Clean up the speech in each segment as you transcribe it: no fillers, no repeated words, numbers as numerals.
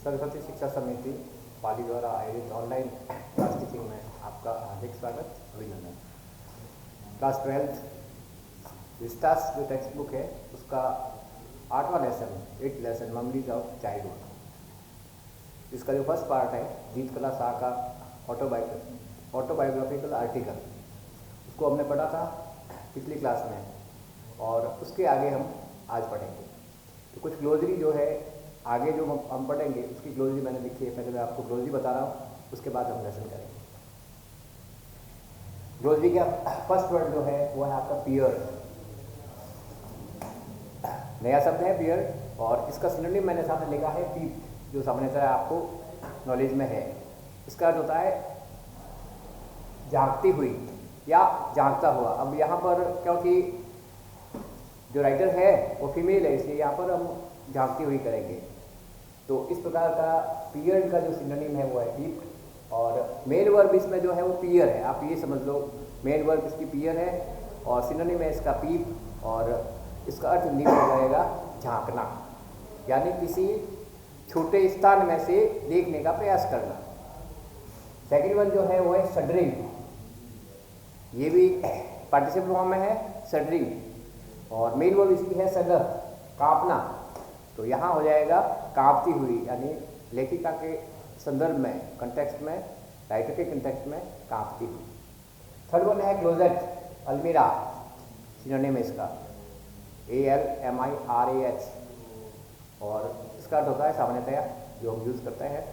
सरस्वती शिक्षा समिति पाली द्वारा आयोजित ऑनलाइन क्लास टीचिंग में आपका हार्दिक स्वागत, अभिनंदन। क्लास 12th विस्टास जो टेक्स्ट बुक है उसका 8वां लेसन मेमोरीज ऑफ चाइल्डहुड। इसका जो फर्स्ट पार्ट है जीत कला शाह का ऑटोबायोग्राफिकल आर्टिकल, उसको हमने पढ़ा था पिछली क्लास में और उसके आगे हम आज पढ़ेंगे। तो कुछ ग्लोसरी जो है आगे जो हम पढ़ेंगे उसकी ग्लोसरी मैंने लिखी है, पहले मैं आपको ग्लोसरी बता रहा हूँ, उसके बाद हम लेसन करेंगे। ग्लोसरी का फर्स्ट वर्ड जो है वो है आपका पियर। नया शब्द है पियर और इसका सिनोनिम मैंने सामने लिखा है पीप, जो सामान्यतः आपको नॉलेज में है। इसका अर्थ होता है झांकती हुई या झांकता हुआ। अब यहाँ पर क्योंकि जो राइटर है वो फीमेल है, इसलिए यहाँ पर हम झांकती हुई करेंगे। तो इस प्रकार का पीयर का जो सिनोनिम है वो है पीप और मेन वर्ब इसमें जो है वो पीयर है। आप ये समझ लो मेन वर्ब इसकी पीयर है और सिनोनिम है इसका पीप और इसका अर्थ हिंदी में हो जाएगा झांकना, यानी किसी छोटे स्थान में से देखने का प्रयास करना। सेकेंड वन जो है वो है शडरिंग, ये भी पार्टिसिपल फॉर्म में है शडरिंग और मेन वर्ब इसकी है सगर, कांपना। तो यहाँ हो जाएगा कांपती हुई, यानी लेखिका के संदर्भ में, कंटेक्स्ट में, राइटर के कंटेक्स्ट में कांपती हुई। थर्ड वन है क्लोजेट, अलमीरा, सिनोनिम है इसका ALMIRAH और इसका अर्थ होता है सामान्यतया जो हम यूज़ करते हैं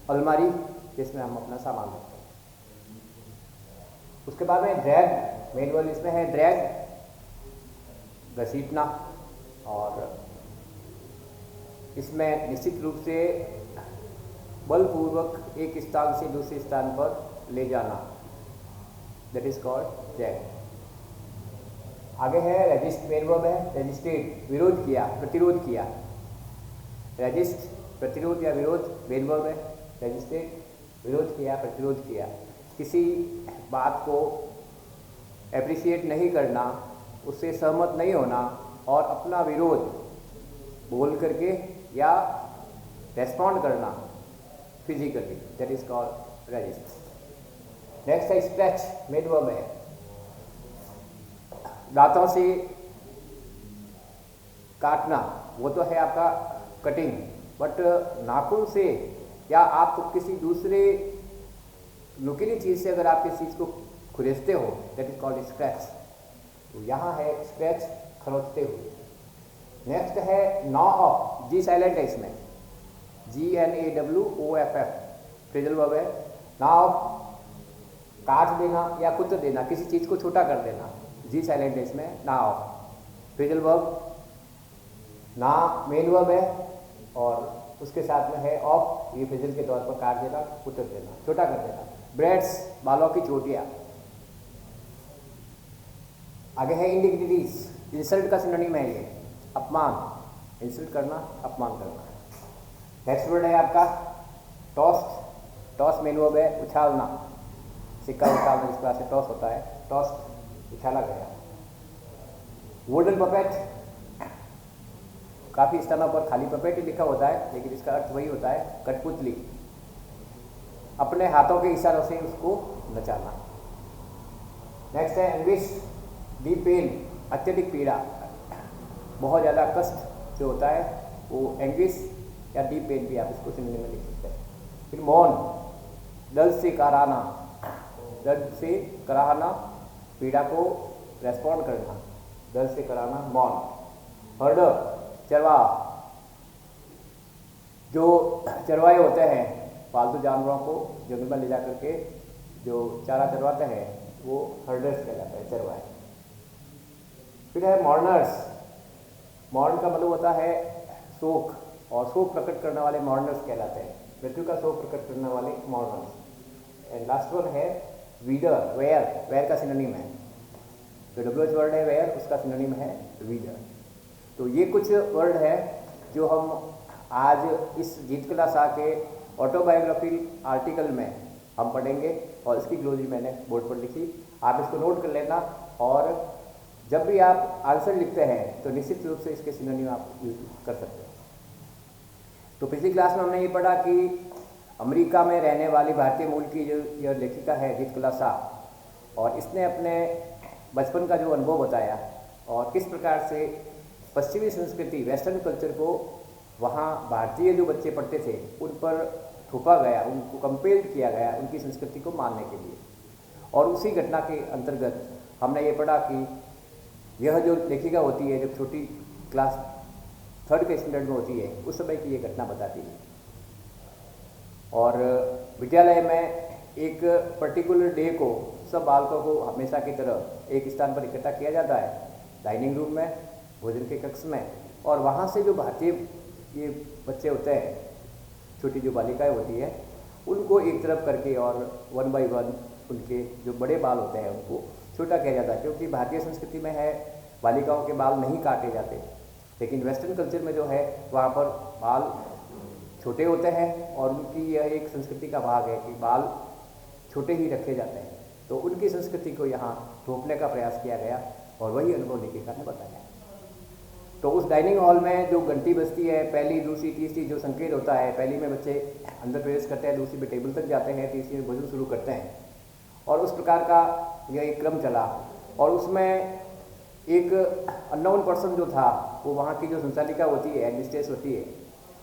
अलमारी, जिसमें हम अपना सामान रखते हैं। उसके बाद में ड्रैग, मेन वर्ड इसमें है ड्रैग, घसीटना और इसमें निश्चित रूप से बलपूर्वक एक स्थान से दूसरे स्थान पर ले जाना, दैट इज कॉल्ड ड्रैग। आगे है रेजिस्ट, मेन वर्ब है रेजिस्टेड, विरोध किया, प्रतिरोध किया। रेजिस्ट प्रतिरोध या विरोध, मेन वर्ब है रेजिस्टेड, विरोध किया, प्रतिरोध किया। किसी बात को एप्रिशिएट नहीं करना, उससे सहमत नहीं होना और अपना विरोध बोल करके या रेस्पॉन्ड करना physically, that is called resist. Next है स्क्रैच, मेन वर्ब है दांतों से काटना, वो तो है आपका कटिंग, बट नाखून से या आप किसी दूसरे नुकीली चीज़ से अगर आप किसी चीज़ को खुरेसते हो, दैट इज कॉल्ड स्क्रैच। तो यहाँ है स्क्रैच, खरोचते हुए। नेक्स्ट है नॉ ऑफ, जी साइलेंट है इसमें, GNAWOFF, फ्रेजल वर्ब है। नॉ ऑफ, काट देना या कुतर देना, किसी चीज़ को छोटा कर देना, जी साइलेंट है इसमें, ना ऑफ, फ्रेजल वर्ब। ना मेन वर्ब है और उसके साथ में है ऑफ, ये फ्रेजल के तौर पर काट देना, कुतर देना, छोटा कर देना। ब्रेड्स, बालों की चोटियाँ। आगे है इंडिग्निटीज, इंसल्ट का सिनोनिम है ये, अपमान, इंसल्ट करना, अपमान करना। नेक्स्ट वर्ड है आपका टॉस्ट, टॉस मेन वर्ब है उछालना, सिक्का उछालना जिस तरह से टॉस होता है, टॉस्ट, उछाला गया। वुडन पपेट, काफ़ी स्थानों पर खाली पपेट ही लिखा होता है लेकिन इसका अर्थ वही होता है कठपुतली, अपने हाथों के इशारों से उसको नचाना। नेक्स्ट है एंग्विश, डीप पेन, अत्यधिक पीड़ा, बहुत ज़्यादा कष्ट जो होता है वो एंग्विश या डीप पेन भी आप इसको सिनोनिम में लिख सकते हैं। फिर मौन, दर्द से कराहना, दर्द से कराहना, पीड़ा को रेस्पॉन्ड करना, दर्द से कराना, मौन। हर्डर, चरवाहा, जो चरवाहे होते हैं पालतू जानवरों को जंगल में ले जा करके जो चारा चरवाते हैं वो हर्डर्स कहलाते हैं, चरवाहे। फिर है मॉर्नर्स, मॉर्न का मतलब होता है शोक और शोक प्रकट करने वाले मॉर्नर्स कहलाते हैं, मृत्यु का शोक प्रकट करने वाले मॉर्नर्स। एंड लास्ट वन है वीडर, वेयर, वेयर का सिनोनिम है, जो WH वर्ड है वेयर, उसका सिनोनिम है वीडर। तो ये कुछ वर्ड है जो हम आज इस जीत कला शाह के ऑटोबायोग्राफी आर्टिकल में हम पढ़ेंगे और इसकी ग्लोसरी मैंने बोर्ड पर लिखी, आप इसको नोट कर लेना और जब भी आप आंसर लिखते हैं तो निश्चित रूप से इसके सिनोनिम आप यूज कर सकते हैं। तो पिछली क्लास में हमने ये पढ़ा कि अमेरिका में रहने वाली भारतीय मूल की जो यह लेखिका है जीतकला शाह, और इसने अपने बचपन का जो अनुभव बताया और किस प्रकार से पश्चिमी संस्कृति वेस्टर्न कल्चर को वहाँ भारतीय जो बच्चे पढ़ते थे उन पर थोपा गया, उनको कंपेल्ड किया गया उनकी संस्कृति को मानने के लिए। और उसी घटना के अंतर्गत हमने ये पढ़ा कि यह जो लेखिका होती है जब छोटी क्लास 3rd के स्टैंडर्ड में होती है उस समय की ये घटना बताती है। और विद्यालय में एक पर्टिकुलर डे को सब बालकों को हमेशा की तरह एक स्थान पर इकट्ठा किया जाता है, डाइनिंग रूम में, भोजन के कक्ष में, और वहाँ से जो भारतीय ये बच्चे होते हैं, छोटी जो बालिकाएं होती है, उनको एक तरफ करके और 1 by 1 उनके जो बड़े बाल होते हैं उनको छोटा किया जाता है, क्योंकि भारतीय संस्कृति में है बालिकाओं के बाल नहीं काटे जाते, लेकिन वेस्टर्न कल्चर में जो है वहाँ पर बाल छोटे होते हैं और उनकी यह एक संस्कृति का भाग है कि बाल छोटे ही रखे जाते हैं। तो उनकी संस्कृति को यहाँ थोपने का प्रयास किया गया और वही अनुभव लेखिका ने बताया। तो उस डाइनिंग हॉल में जो घंटी बजती है, पहली, दूसरी, तीसरी, जो संकेत होता है, पहली में बच्चे अंदर प्रवेश करते हैं, दूसरी में टेबल तक जाते हैं, तीसरी में भोजन शुरू करते हैं, और उस प्रकार का यह एक क्रम चला। और उसमें एक अननोन पर्सन जो था वो वहाँ की जो संचालिका होती है, एडमिनिस्ट्रेस होती है,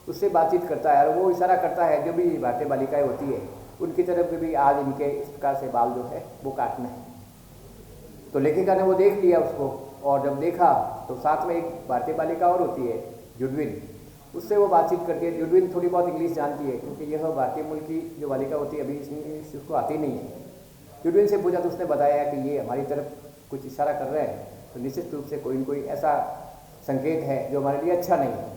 उससे बातचीत करता है और वो इशारा करता है जो भी भारतीय बालिकाएँ होती है उनकी तरफ भी आज इनके इस प्रकार से बाल जो है वो काटना है। तो लेखिका ने वो देख लिया उसको, और जब देखा तो साथ में एक भारतीय बालिका और होती है जुडविन, उससे वो बातचीत करती है। जुडविन थोड़ी बहुत इंग्लिश जानती है क्योंकि यह भारतीय मूल की जो बालिका होती है अभी इंग्लिश उसको आती नहीं है। जुडविन से पूछा तो उसने बताया कि ये हमारी तरफ कुछ इशारा कर रहे हैं, तो निश्चित रूप से कोई न कोई ऐसा संकेत है जो हमारे लिए अच्छा नहीं है।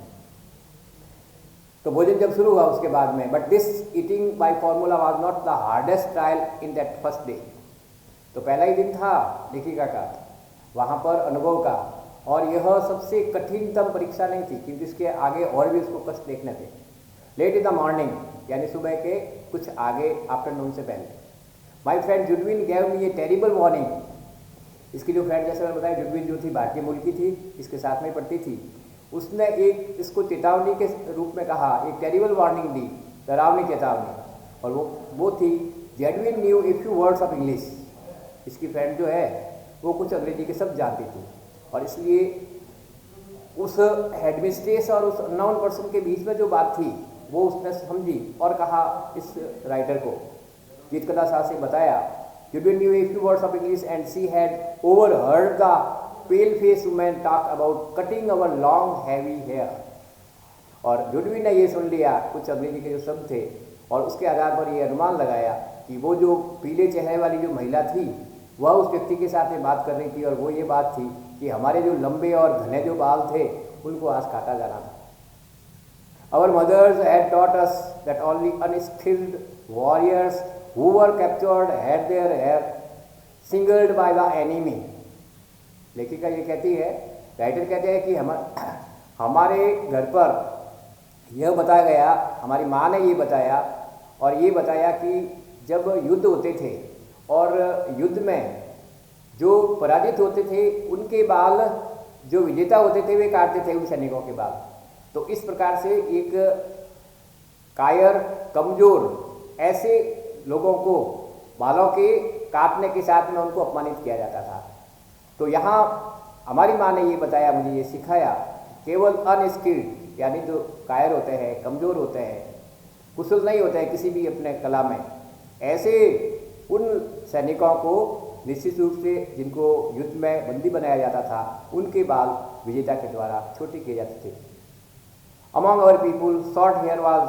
तो भोजन जब शुरू हुआ उसके बाद में, but this eating by formula was not the hardest trial in that first day. तो पहला ही दिन था लेखिका का वहाँ पर अनुभव का, और यह सबसे कठिनतम परीक्षा नहीं थी क्योंकि इसके आगे और भी उसको कष्ट देखने थे। लेट इन द मॉर्निंग, यानी सुबह के कुछ आगे, आफ्टरनून से पहले, my friend Judewin gave me a terrible warning. इसकी जो फ्रेंड, जैसे मैंने बताया, जुडविन जो थी भारतीय मूल की थी, इसके साथ में पढ़ती थी, उसने एक इसको चेतावनी के रूप में कहा, एक टेरिबल वार्निंग दी, डरावनी चेतावनी, और वो थी Judewin knew a few words of English. इसकी फ्रेंड जो है वो कुछ अंग्रेजी के शब्द जानती थी, और इसलिए उस हेडमिस्ट्रेस और उस अननोन पर्सन के बीच में जो बात थी वो उसने समझी और कहा इस राइटर को, जीतकला शाह से बताया, Judewin knew a few words of English and she had overheard the pale face women talk about cutting our long heavy hair. और जुडविन ने ये सुन लिया कुछ अंग्रेजी के जो शब्द थे, और उसके आधार पर ये अनुमान लगाया कि वो जो पीले चेहरे वाली जो महिला थी वह उस व्यक्ति के साथ में बात कर रही थी, और वो ये बात थी कि हमारे जो लंबे और घने जो बाल थे उनको आज काटा जाना था। Our mothers had taught us that only unskilled warriors who were captured had their hair singled by the enemy। लेखिका ये कहती है, राइटर कहते हैं कि हमारे घर पर यह बताया गया, हमारी माँ ने ये बताया, और ये बताया कि जब युद्ध होते थे और युद्ध में जो पराजित होते थे उनके बाल जो विजेता होते थे वे काटते थे उन सैनिकों के बाल। तो इस प्रकार से एक कायर, कमज़ोर ऐसे लोगों को बालों के काटने के साथ में उनको अपमानित किया जाता था। तो यहाँ हमारी माँ ने ये बताया, मुझे ये सिखाया, केवल अनस्किल्ड, यानी जो कायर होते हैं, कमज़ोर होते हैं, कुशल नहीं होते हैं किसी भी अपने कला में, ऐसे उन सैनिकों को निश्चित रूप से जिनको युद्ध में बंदी बनाया जाता था उनके बाल विजेता के द्वारा छोटे किए जाते थे। Among our people short hair was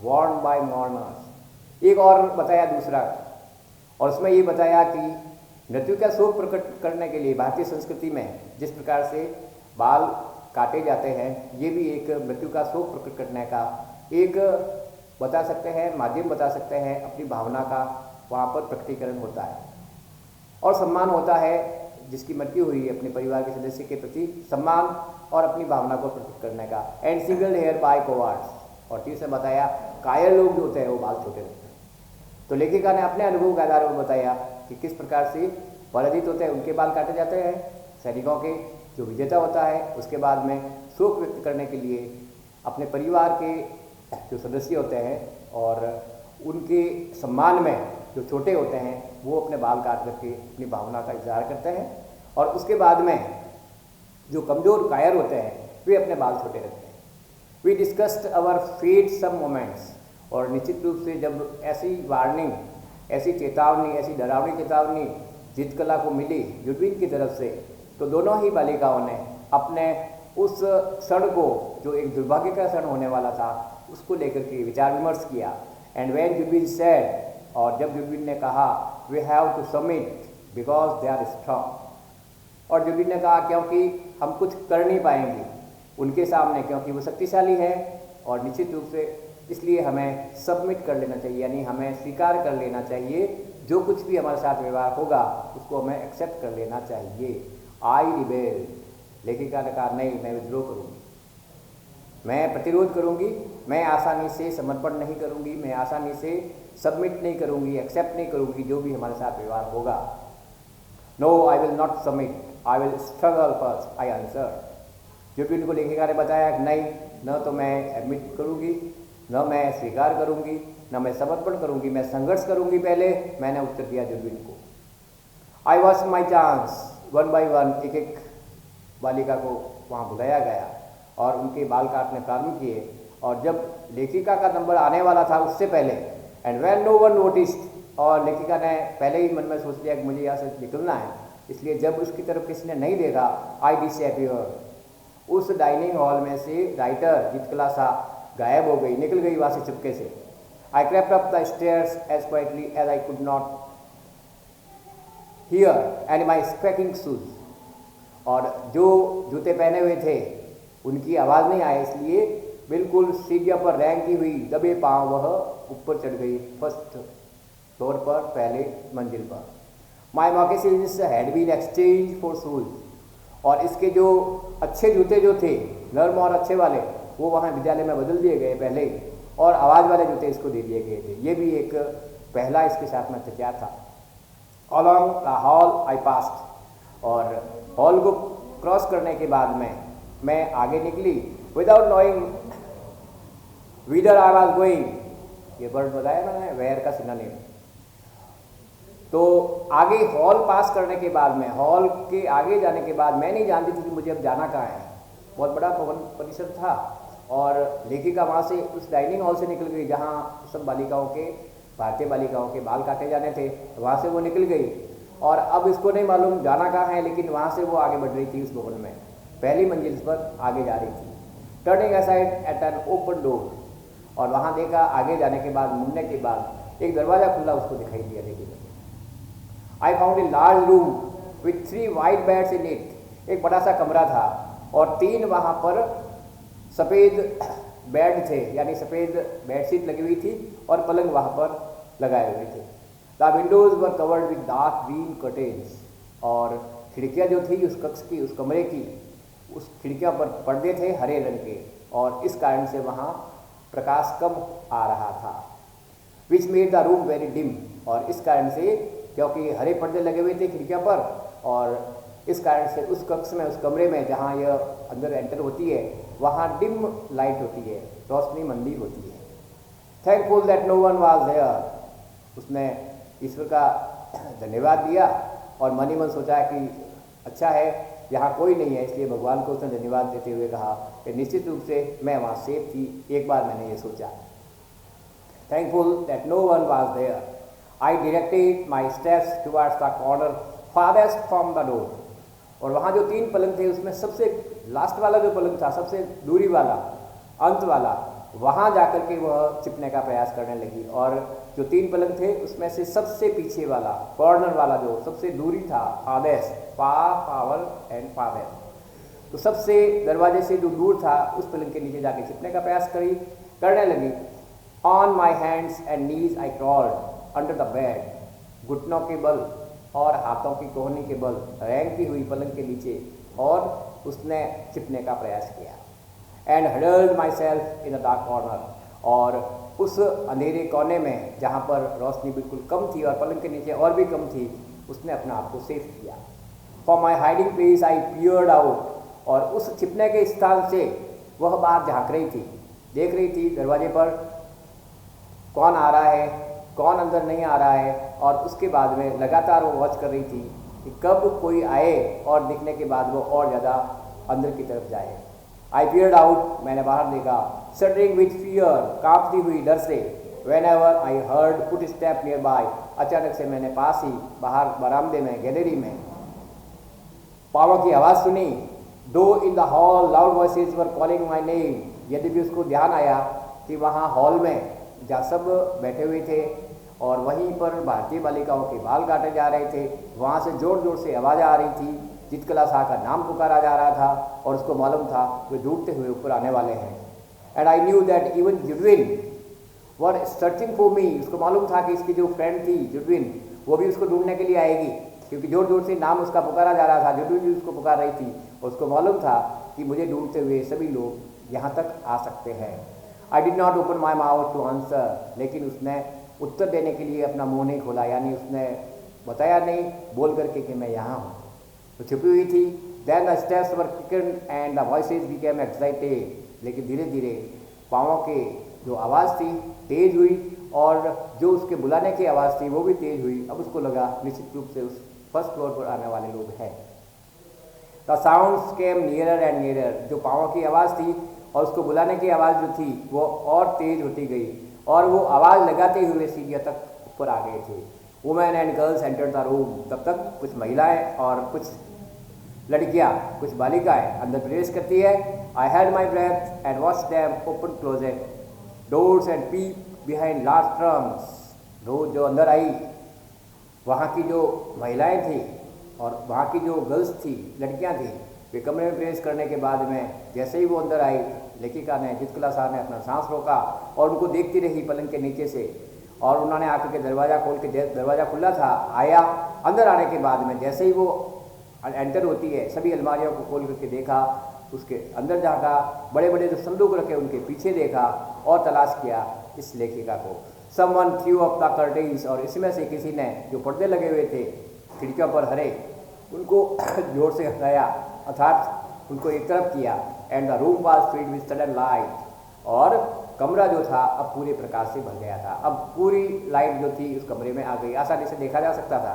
worn by mourners. एक और बताया दूसरा, और उसमें ये बताया कि मृत्यु का शोक प्रकट करने के लिए भारतीय संस्कृति में जिस प्रकार से बाल काटे जाते हैं, ये भी एक मृत्यु का शोक प्रकट करने का एक बता सकते हैं, माध्यम बता सकते हैं, अपनी भावना का वहाँ पर प्रकटीकरण होता है। और सम्मान होता है जिसकी मृत्यु हुई, अपने परिवार के सदस्य के प्रति सम्मान और अपनी भावना को प्रकट करने का। एंड सिंगल हेयर बाय कोवार्ड्स, और तीसरा बताया कायर लोग जो होते हैं वो बाल छोटे रखते हैं। तो लेखिका ने अपने अनुभव के आधार पर बताया कि किस प्रकार से पराजित होते हैं उनके बाल काटे जाते हैं, सैनिकों के जो विजेता होता है उसके बाद में शोक व्यक्त करने के लिए अपने परिवार के जो सदस्य होते हैं और उनके सम्मान में जो छोटे होते हैं वो अपने बाल काट करके अपनी भावना का इजहार करते हैं, और उसके बाद में जो कमज़ोर कायर होते हैं वे अपने बाल छोटे रखते हैं। We discussed our fate some moments, और निश्चित रूप से जब ऐसी वार्निंग, ऐसी चेतावनी, ऐसी डरावनी चेतावनी जीतकला को मिली युडविन की तरफ से, तो दोनों ही बालिकाओं ने अपने उस क्षण को, जो एक दुर्भाग्य का क्षण होने वाला था, उसको लेकर के विचार विमर्श किया। एंड व्हेन युडविन सेड, और जब युडविन ने कहा we have to submit because they are strong, और युडविन ने कहा क्योंकि हम कुछ कर नहीं पाएंगे उनके सामने, क्योंकि वो शक्तिशाली है, और निश्चित रूप से इसलिए हमें सबमिट कर लेना चाहिए, यानी हमें स्वीकार कर लेना चाहिए, जो कुछ भी हमारे साथ व्यवहार होगा उसको हमें एक्सेप्ट कर लेना चाहिए। आई रिबेल, लेखिका ने कहा नहीं, मैं विद्रोह करूँगी, मैं प्रतिरोध करूँगी, मैं आसानी से समर्पण नहीं करूँगी, मैं आसानी से सबमिट नहीं करूँगी, एक्सेप्ट नहीं करूँगी जो भी हमारे साथ व्यवहार होगा। No, I will not submit, I will struggle first, I answer. जो भी उनको लेखिका ने बताया नहीं, न तो मैं एडमिट करूँगी, न मैं स्वीकार करूँगी, न मैं समर्पण करूँगी, मैं संघर्ष करूँगी पहले, मैंने उत्तर दिया जुडविन को। I watch my chance, one by one एक एक बालिका को वहाँ बुलाया गया और उनके बाल काटने प्रारंभ किए, और जब लेखिका का नंबर आने वाला था उससे पहले, and when no one noticed, और लेखिका ने पहले ही मन में सोच लिया कि मुझे यहाँ से निकलना है, इसलिए जब उसकी तरफ किसी ने नहीं देखा, आई डिसअपीयर, उस डाइनिंग हॉल में से राइटर जीतकला सा गायब हो गई, निकल गई वहाँ से चुपके से। I crept up the stairs as quietly as I could not hear and my squeaking shoes, और जो जूते पहने हुए थे उनकी आवाज़ नहीं आई, इसलिए बिल्कुल सीढ़ियों पर रेंगती हुई दबे पांव वह ऊपर चढ़ गई, फर्स्ट फ्लोर पर, पहले मंजिल पर। My moccasins had been exchanged for shoes, और इसके जो अच्छे जूते जो थे, नर्म और अच्छे वाले, वो वहाँ विद्यालय में बदल दिए गए पहले ही, और आवाज़ वाले जूते इसको दे दिए गए थे। ये भी एक पहला इसके साथ में अत्याचार था। Along the hall I passed, और हॉल को क्रॉस करने के बाद में मैं आगे निकली, without knowing whither I was going, ये वर्ड बताया मैंने, वेयर का सिनोनिम। तो आगे हॉल पास करने के बाद में, हॉल के आगे जाने के बाद मैं नहीं जानती थी कि मुझे अब जाना कहाँ है। बहुत बड़ा भवन परिसर था, और लेखिका वहाँ से उस डाइनिंग हॉल से निकल गई जहाँ सब बालिकाओं के, भारतीय बालिकाओं के बाल काटे जाने थे, वहाँ से वो निकल गई, और अब इसको नहीं मालूम जाना कहाँ है, लेकिन वहाँ से वो आगे बढ़ रही थी उस भवन में, पहली मंजिल पर आगे जा रही थी। Turning aside at an open door, और वहाँ देखा आगे जाने के बाद, मुड़ने के बाद एक दरवाज़ा खुला उसको दिखाई दिया लेकिन। I found a large room with 3 white beds in it, एक बड़ा सा कमरा था और 3 वहाँ पर सफ़ेद बेड थे, यानी सफ़ेद बेडशीट लगी हुई थी और पलंग वहाँ पर लगाए हुए थे। The Windows were covered with dark green curtains, और खिड़कियाँ जो थी उस कक्ष की, उस कमरे की, उस खिड़कियों पर पर्दे थे हरे रंग के, और इस कारण से वहाँ प्रकाश कम आ रहा था। Which made the room very dim, और इस कारण से, क्योंकि हरे पर्दे लगे हुए थे खिड़कियों पर, और इस कारण से उस कक्ष में, उस कमरे में जहाँ यह अंदर एंटर होती है, वहाँ डिम लाइट होती है, रोशनी मंदी होती है। Thankful that no one was there, उसने ईश्वर का धन्यवाद दिया और मन ही मन सोचा कि अच्छा है यहाँ कोई नहीं है, इसलिए भगवान को उसने धन्यवाद देते हुए कहा कि निश्चित रूप से मैं वहाँ सेफ थी। एक बार मैंने ये सोचा। Thankful that no one was there, I directed my steps towards the corner farthest from the door, और वहाँ जो 3 पलंग थे उसमें सबसे लास्ट वाला जो पलंग था, सबसे दूरी वाला, अंत वाला, वहाँ जाकर के वह छिपने का प्रयास करने लगी, और जो 3 पलंग थे उसमें से सबसे पीछे वाला, कॉर्नर वाला जो सबसे दूरी था, फादेस्ट, पावर एंड फादेस्ट, तो सबसे दरवाजे से जो दूर था उस पलंग के नीचे जाके छिपने का प्रयास करने लगी। On my hands and knees I crawled under the bed, घुटनों के बल और हाथों की कोहनी के बल रेंगती हुई पलंग के नीचे, और उसने छिपने का प्रयास किया। And huddled my self in the dark corner, और उस अंधेरे कोने में जहाँ पर रोशनी बिल्कुल कम थी और पलंग के नीचे और भी कम थी, उसने अपने आप को सेफ किया। For my hiding place I peered out, और उस छिपने के स्थान से वह बाहर झाँक रही थी। देख रही थी दरवाजे पर कौन आ रहा है, कौन अंदर नहीं आ रहा है, और उसके बाद में लगातार वो वॉच कर रही थी कि कब कोई आए और दिखने के बाद वो और ज़्यादा अंदर की तरफ जाए। आई पियर्ड आउट, मैंने बाहर देखा, शडरिंग विथ फियर, कांपती हुई डर से। When ever I heard foot step near by, अचानक से मैंने पास ही बाहर बरामदे में, गैलरी में पाँवों की आवाज़ सुनी। दो in the hall loud voices were calling my name, यदि भी उसको ध्यान आया कि वहाँ हॉल में जहाँ सब बैठे हुए थे और वहीं पर भारतीय बालिकाओं के बाल काटे जा रहे थे, वहाँ से ज़ोर ज़ोर से आवाज़ आ रही थी, चित्रकला शाह का नाम पुकारा जा रहा था और उसको मालूम था वे ढूंढते हुए ऊपर आने वाले हैं। And I knew that even Judewin were searching for me, उसको मालूम था कि इसकी जो फ्रेंड थी जुडविन, वो भी उसको ढूंढने के लिए आएगी, क्योंकि जोर जोर से नाम उसका पुकारा जा रहा था। जुडविन भी उसको पुकार रही थी और उसको मालूम था कि मुझे ढूंढते हुए सभी लोग यहाँ तक आ सकते हैं। I did not open my mouth to answer, लेकिन उसने उत्तर देने के लिए अपना मुंह नहीं खोला, यानी उसने बताया नहीं बोल करके कि मैं यहाँ हूँ, तो छुपी हुई थी। Then the steps were quickened and the voices became excited, लेकिन धीरे धीरे पाँवों के जो आवाज़ थी तेज हुई और जो उसके बुलाने की आवाज़ थी वो भी तेज हुई। अब उसको लगा निश्चित रूप से उस फर्स्ट फ्लोर पर आने वाले लोग हैं। The sounds came nearer and nearer, जो पाँवों की आवाज़ थी और उसको बुलाने की आवाज़ जो थी वो और तेज होती गई और वो आवाज़ लगाते हुए सीढ़ियों तक ऊपर आ गए थे। Women and girls entered the room, तब तक कुछ महिलाएं और कुछ लड़कियां, कुछ बालिकाएं अंदर प्रवेश करती है। I had my breath and watch them open closet doors and peep behind large trunks. रोज जो अंदर आई, वहाँ की जो महिलाएं थी और वहाँ की जो गर्ल्स थी, लड़कियाँ थी, वे कमरे में प्रवेश करने के बाद में जैसे ही वो अंदर आई, लेखिका ने, चित्रकला शाह ने अपना सांस रोका और उनको देखती रही पलंग के नीचे से, और उन्होंने आकर के दरवाज़ा खोल के, दरवाज़ा खुला था, आया। अंदर आने के बाद में जैसे ही वो एंटर होती है, सभी अलमारियों को खोल करके देखा, उसके अंदर झाँका, बड़े बड़े जो संदूक रखे उनके पीछे देखा और तलाश किया इस लेखिका को। Someone through up the curtains, और इसमें से किसी ने जो पर्दे लगे हुए थे खिड़कियों पर हरे, उनको जोर से हटाया, अर्थात उनको एक तरफ किया। And the room was filled with sudden light, और कमरा जो था अब पूरे प्रकाश से भर गया था। अब पूरी लाइट जो थी उस कमरे में आ गई, आसानी से देखा जा सकता था।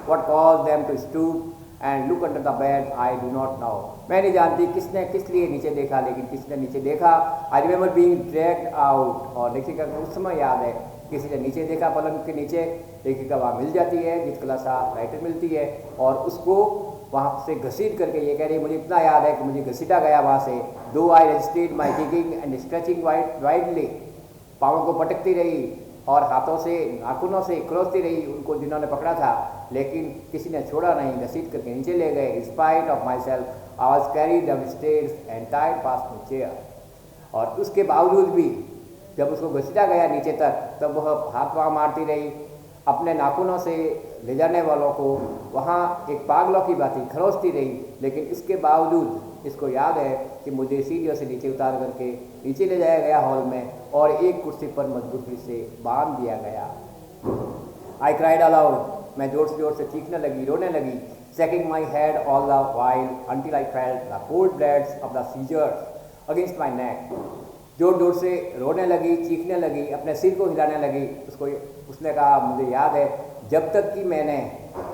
What caused them to stoop and look under the bed I do not know, मैं नहीं जानती किसने किस लिए नीचे देखा, लेकिन किसने नीचे देखा। I remember being dragged out, और लेखिका को उस समय याद है किसी ने नीचे देखा पलंग के नीचे, लेखिका वहाँ मिल जाती है, चित्रकला शाह राइटर मिलती है और उसको वहाँ से घसीट करके ये कह रही, मुझे इतना याद है कि मुझे घसीटा गया वहाँ से। Though I resisted my kicking and stretching widely, पाँवों को पटकती रही और हाथों से, नाखूनों से खरोचती रही उनको जिन्होंने पकड़ा था, लेकिन किसी ने छोड़ा नहीं, घसीट करके नीचे ले गए। In spite of myself I was carried downstairs and tied fast my chair, और उसके बावजूद भी जब उसको घसीटा गया नीचे तक, तब वह हाथ वहाँ मारती रही, अपने नाखूनों से ले जाने वालों को वहाँ एक पागलों की बाती खरोचती रही। लेकिन इसके बावजूद इसको याद है कि मुझे सीढ़ियों से नीचे उतार करके नीचे ले जाया गया हॉल में और एक कुर्सी पर मजबूती से बांध दिया गया। आई क्राइड अलाउड, मैं जोर से चीखने लगी, रोने लगी। Shaking my head all the while until I felt the cold blades of the scissors against my neck, जोर जोर से रोने लगी, चीखने लगी, अपने सिर को हिलाने लगी। उसने कहा, मुझे याद है जब तक कि मैंने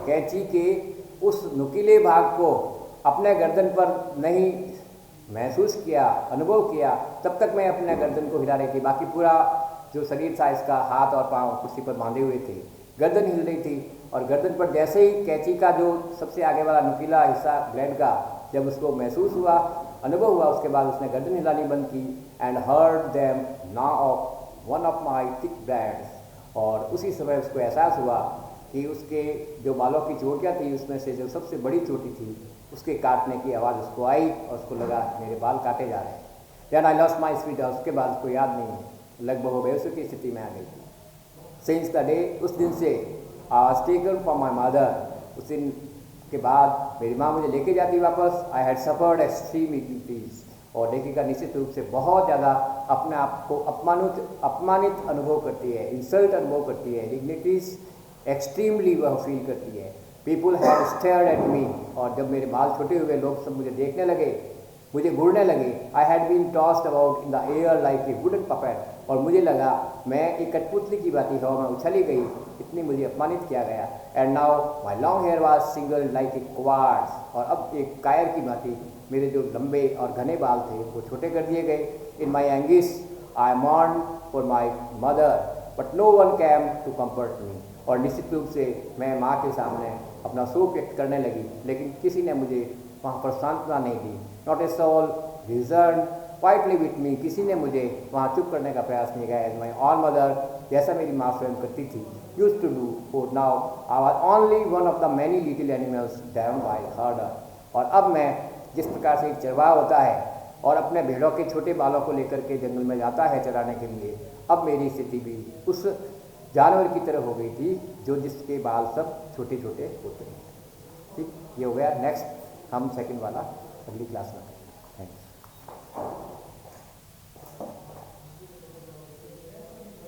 कैंची के उस नुकीले भाग को अपने गर्दन पर नहीं महसूस किया, अनुभव किया, तब तक मैं अपने गर्दन को हिला रही थी। बाकी पूरा जो शरीर था इसका, हाथ और पाँव कुर्सी पर बांधे हुए थे, गर्दन हिल रही थी, और गर्दन पर जैसे ही कैंची का जो सबसे आगे वाला नुकीला हिस्सा ब्लेड का जब उसको महसूस हुआ, अनुभव हुआ, उसके बाद उसने गर्दन हिलानी बंद की। एंड हर्ड देम ना of one of my thick blades, और उसी समय उसको एहसास हुआ कि उसके जो बालों की चोटियाँ थी उसमें से जो सबसे बड़ी चोटी थी उसके काटने की आवाज़ उसको आई और उसको लगा मेरे बाल काटे जा रहे हैं। Then I lost my sweet, उसके बाद उसको याद नहीं है, लगभग बेहोशी की स्थिति में आ गई थी। सिंस द डे, उस दिन से I was taken from my mother, उस दिन के बाद मेरी माँ मुझे लेके जाती वापस। आई हैड सफर्ड एक्सट्रीम इग्निटीज, और लेखिका निश्चित रूप से बहुत ज़्यादा अपने आप को अपमानित अनुभव करती है, इंसल्ट अनुभव करती है, डिग्निटीज एक्सट्रीमली वह फील करती है। People had stared at me, और जब मेरे बाल छोटे हुए लोग सब मुझे देखने लगे, मुझे घूरने लगे। I had been tossed about in the air like a wooden puppet, और मुझे लगा मैं एक कठपुतली की बाती हवा में उछली गई, इतनी मुझे अपमानित किया गया। And now my long hair was shingled like a coward's, और अब एक कायर की भांति मेरे जो लंबे और घने बाल थे वो छोटे कर दिए गए। In my anguish I mourn for my mother but no one came to comfort me, और निश्चित रूप से मैं माँ के सामने अपना शोक व्यक्त करने लगी, लेकिन किसी ने मुझे वहाँ पर सांत्वना नहीं दी। Not a soul reasoned quietly with me, किसी ने मुझे वहाँ चुप करने का प्रयास नहीं किया। एज माई ऑन मदर, जैसा मेरी माँ स्वयं करती थी, use to do, for now I was only one of the many little animals driven by herder, और अब मैं जिस प्रकार से चरवाहा होता है और अपने भेड़ों के छोटे बालों को लेकर के जंगल में जाता है चराने के लिए, अब मेरी स्थिति भी उस जानवर की तरह हो गई थी जो जिसके बाल सब छोटे छोटे होते हैं। ठीक, ये हो गया। नेक्स्ट हम सेकंड वाला अगली क्लास में